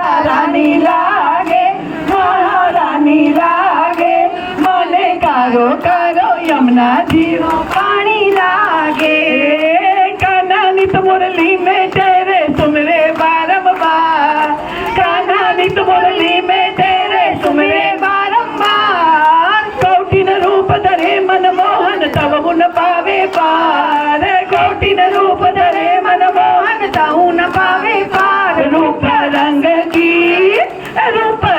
राधा रानी लागे, महारानी लागे, मने कारो कारो यमुना जीरो पानी लागे। कान्हा नित मुरली में तेरे सुमरे बारंबार, कान्हा नित मुरली में तेरे सुमरे बारंबार। कौटिन रूप धरे मनमोहन तब गुण पावे पार, कौटिन रूप धरे मनमोहन तब न पावे पार। रूप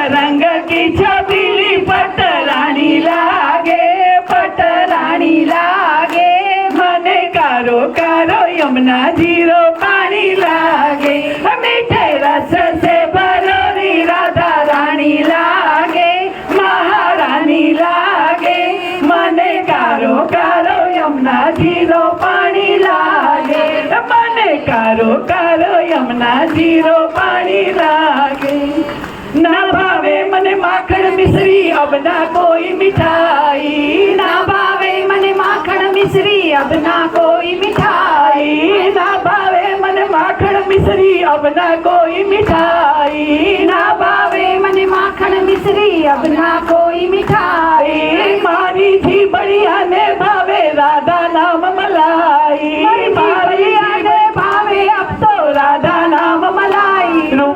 रंग की छबीली पटरानी लागे, पटरानी लागे, मने कारो कारो यमुना जीरो पानी लागे। मीठे रस से भरोरी राधा रानी लागे, महारानी लागे, मने कारो कारो यमुना जीरो पानी लागे, मने कारो कारो यमुना जीरो पानी लागे। ना भावे मने माखण मिश्री अब ना कोई मिठाई, ना भावे मने माखण मिश्री अब ना कोई मिठाई, ना भावे मने माखण मिश्री अब ना कोई मिठाई, ना भावे मने माखण मिश्री अब ना कोई मिठाई। मारी थी बढ़िया ने भावे राधा नाम मलाई, मारी ने भावे अब तो राधा नाम मलाई।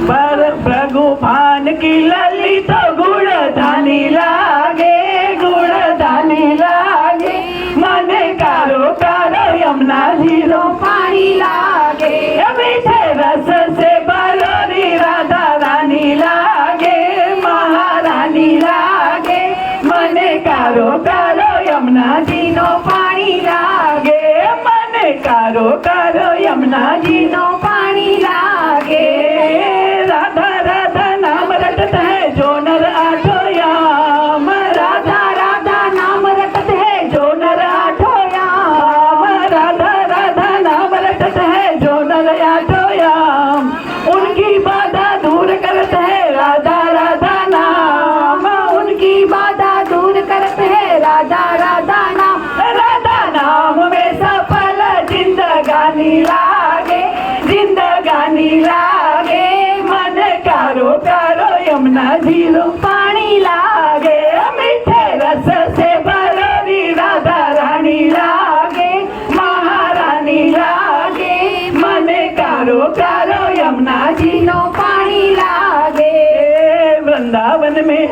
पर भगवान की लली तो गुड़धानी लागे, गुड़धानी लागे, मने कारो कारो यमुना जीरो पानी लागे। मीठे रस से भरोरी राधा रानी लागे, महारानी लागे, मने कारो कारो यमुना जीरो पानी लागे, मने कारो कारो यमुना जीरो पानी लागे। राधा राधा नाम रटत है जो नर आठो याम, राधा राधा नाम रटत है जो नर आठो याम, राधा राधा नाम रटत है जो नर आठो याम। उनकी बाधा दूर करत है राधा राधा नाम, उनकी बाधा दूर करत है राधा राधा नाम। राधा नाम में सफल जिंदगानी लागे, जिंदगानी लागे, मन कारो कारो यमुना जीरो पानी लागे। मीठे रस से भरोरी राधा रानी लागे, महारानी लागे, मन कारो कारो यमुना जीरो पानी लागे। वृंदावन में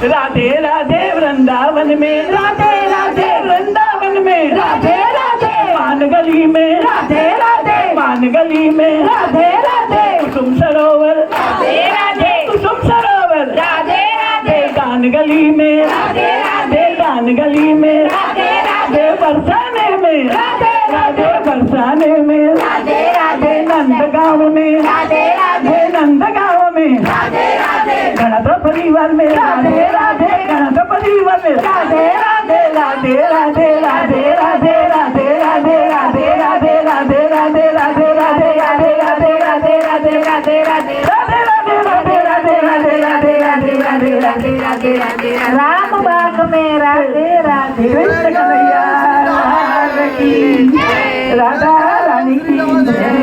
राधे राधे, वृंदावन में राधे राधे, वृंदावन में राधे राधे, मान गली में राधे राधे, मान गली में राधे राधे, कुसुम सरोवर राधे राधे, कुसुम सरोवर राधे राधे, गान गली में राधे राधे, गान गली में राधे राधे, बरसाने में राधे राधे, बरसाने में राधे राधे, नंदगांव में राधे राधे, नंदगांव में राधे राधे, गणत परिवार में राधे राधे, गणत परिवार में राधे राधे, राधे राधे, राधे राधे, राधे राधे, राधे राधे, राधे राधे, राधे राधे, राधे राधे, राधे राधे, राधे राधे, राधे राधे, राधे राधे, राधे राधे, राधे राधे, राधे राधे, राधे राम बाग में राधे राधे, कृष्ण कन्हैया की राधा रानी की जय।